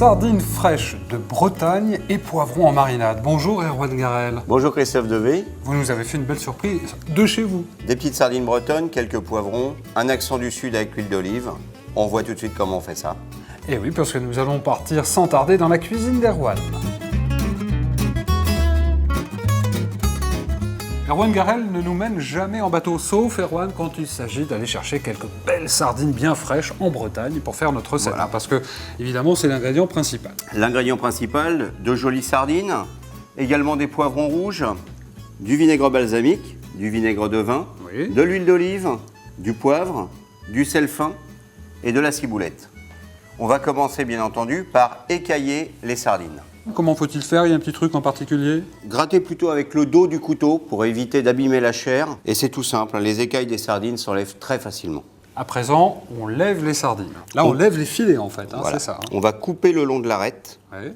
Sardines fraîches de Bretagne et poivrons en marinade. Bonjour Erwan Garel. Bonjour Christophe Devey. Vous nous avez fait une belle surprise de chez vous. Des petites sardines bretonnes, quelques poivrons, un accent du sud avec l'huile d'olive. On voit tout de suite comment on fait ça. Et oui, parce que nous allons partir sans tarder dans la cuisine d'Erwan. Erwan Garel ne nous mène jamais en bateau, sauf Erwan quand il s'agit d'aller chercher quelques belles sardines bien fraîches en Bretagne pour faire notre recette. Voilà. Parce que, évidemment, c'est l'ingrédient principal. L'ingrédient principal, de jolies sardines, également des poivrons rouges, du vinaigre balsamique, du vinaigre de vin, oui, de l'huile d'olive, du poivre, du sel fin et de la ciboulette. On va commencer, bien entendu, par écailler les sardines. Comment faut-il faire? Il y a un petit truc en particulier? Gratter plutôt avec le dos du couteau pour éviter d'abîmer la chair. Et c'est tout simple, les écailles des sardines s'enlèvent très facilement. À présent, on lève les sardines. Là, on lève les filets en fait, hein, voilà. C'est ça. Hein. On va couper le long de l'arête Ouais.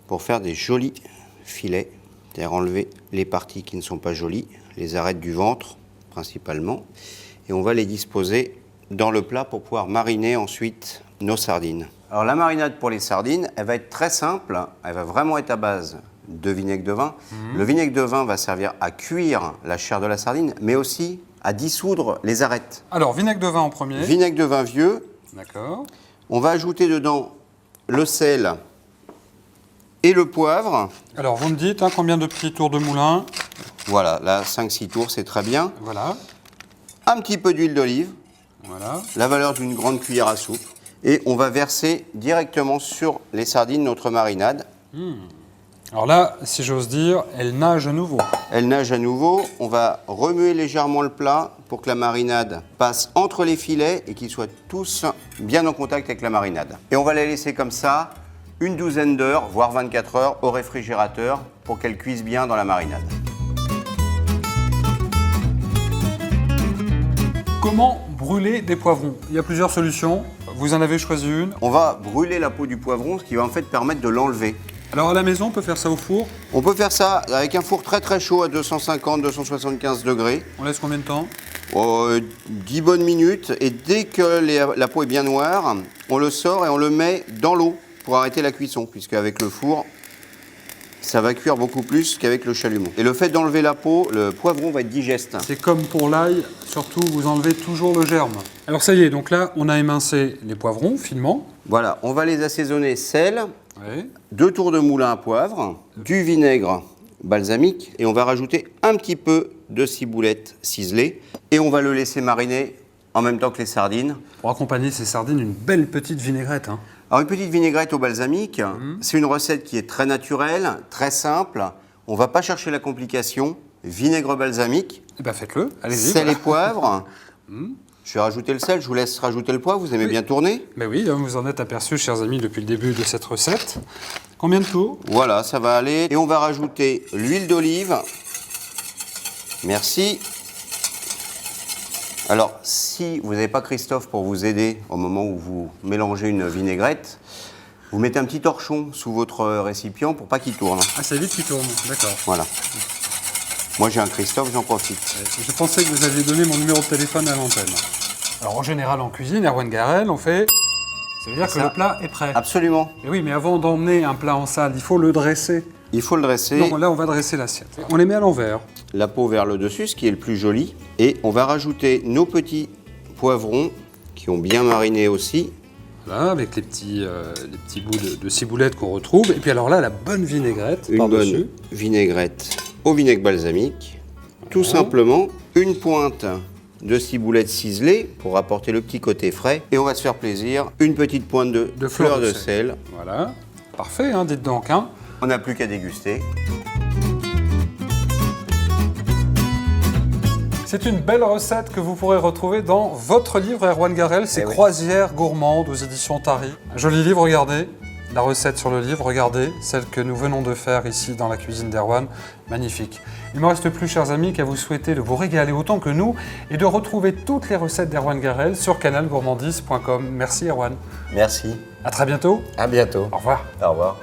pour faire des jolis filets. C'est-à-dire enlever les parties qui ne sont pas jolies, les arêtes du ventre principalement. Et on va les disposer dans le plat pour pouvoir mariner ensuite nos sardines. Alors la marinade pour les sardines, elle va être très simple, elle va vraiment être à base de vinaigre de vin. Le vinaigre de vin va servir à cuire la chair de la sardine, mais aussi à dissoudre les arêtes. Alors, vinaigre de vin en premier. Vinaigre de vin vieux. D'accord. On va ajouter dedans le sel et le poivre. Alors, vous me dites combien de petits tours de moulin? Voilà, là 5-6 tours, c'est très bien. Voilà. Un petit peu d'huile d'olive, Voilà. la valeur d'une grande cuillère à soupe. Et on va verser directement sur les sardines notre marinade. Alors là, si j'ose dire, elle nage à nouveau. Elle nage à nouveau. On va remuer légèrement le plat pour que la marinade passe entre les filets et qu'ils soient tous bien en contact avec la marinade. Et on va les laisser comme ça une douzaine d'heures, voire 24 heures au réfrigérateur pour qu'elles cuisent bien dans la marinade. Comment brûler des poivrons? Il y a plusieurs solutions. Vous en avez choisi une. On va brûler la peau du poivron, ce qui va en fait permettre de l'enlever. Alors à la maison, on peut faire ça au four. On peut faire ça avec un four très très chaud à 250-275 degrés. On laisse combien de temps? 10 bonnes minutes. Et dès que la peau est bien noire, on le sort et on le met dans l'eau pour arrêter la cuisson, puisque avec le four, ça va cuire beaucoup plus qu'avec le chalumeau. Et le fait d'enlever la peau, le poivron va être digeste. C'est comme pour l'ail, surtout vous enlevez toujours le germe. Alors ça y est, donc là, on a émincé les poivrons finement. Voilà, on va les assaisonner sel, Ouais. 2 tours de moulin à poivre, du vinaigre balsamique et on va rajouter un petit peu de ciboulette ciselée et on va le laisser mariner en même temps que les sardines. Pour accompagner ces sardines, une belle petite vinaigrette. Alors une petite vinaigrette au balsamique, c'est une recette qui est très naturelle, très simple. On ne va pas chercher la complication. Vinaigre balsamique, Eh bien faites-le, allez-y. sel voilà. et poivre. Je vais rajouter le sel, je vous laisse rajouter le poivre, vous aimez bien tourner? Ben oui, vous en êtes aperçus, chers amis, depuis le début de cette recette. Combien de tours? Voilà, ça va aller. Et on va rajouter l'huile d'olive. Merci. Alors, si vous n'avez pas Christophe pour vous aider au moment où vous mélangez une vinaigrette, vous mettez un petit torchon sous votre récipient pour pas qu'il tourne. Ah, c'est vite qui tourne, d'accord. Voilà. Moi, j'ai un Christophe, j'en profite. Je pensais que vous aviez donné mon numéro de téléphone à l'antenne. Alors en général en cuisine, Erwan Garel, on fait... Ça veut dire que Ça. le plat est prêt. Absolument. Et oui, mais avant d'emmener un plat en salle, il faut le dresser. Il faut le dresser. Donc là, on va dresser l'assiette. On les met à l'envers. La peau vers le dessus, ce qui est le plus joli. Et on va rajouter nos petits poivrons qui ont bien mariné aussi. Voilà, avec les petits bouts de ciboulette qu'on retrouve. Et puis alors là, la bonne vinaigrette Une par-dessus. bonne vinaigrette au vinaigre balsamique. Tout simplement, une pointe de ciboulette ciselée pour apporter le petit côté frais. Et on va se faire plaisir, une petite pointe de fleur de sel. Voilà, parfait, dites donc. On n'a plus qu'à déguster. C'est une belle recette que vous pourrez retrouver dans votre livre, Erwan Garel, c'est Eh oui. Croisières gourmandes aux éditions Tari. Un joli livre, regardez. La recette sur le livre, regardez, celle que nous venons de faire ici dans la cuisine d'Erwan, magnifique. Il ne me reste plus, chers amis, qu'à vous souhaiter de vous régaler autant que nous et de retrouver toutes les recettes d'Erwan Garel sur canalgourmandise.com. Merci Erwan. Merci. À très bientôt. À bientôt. Au revoir. Au revoir.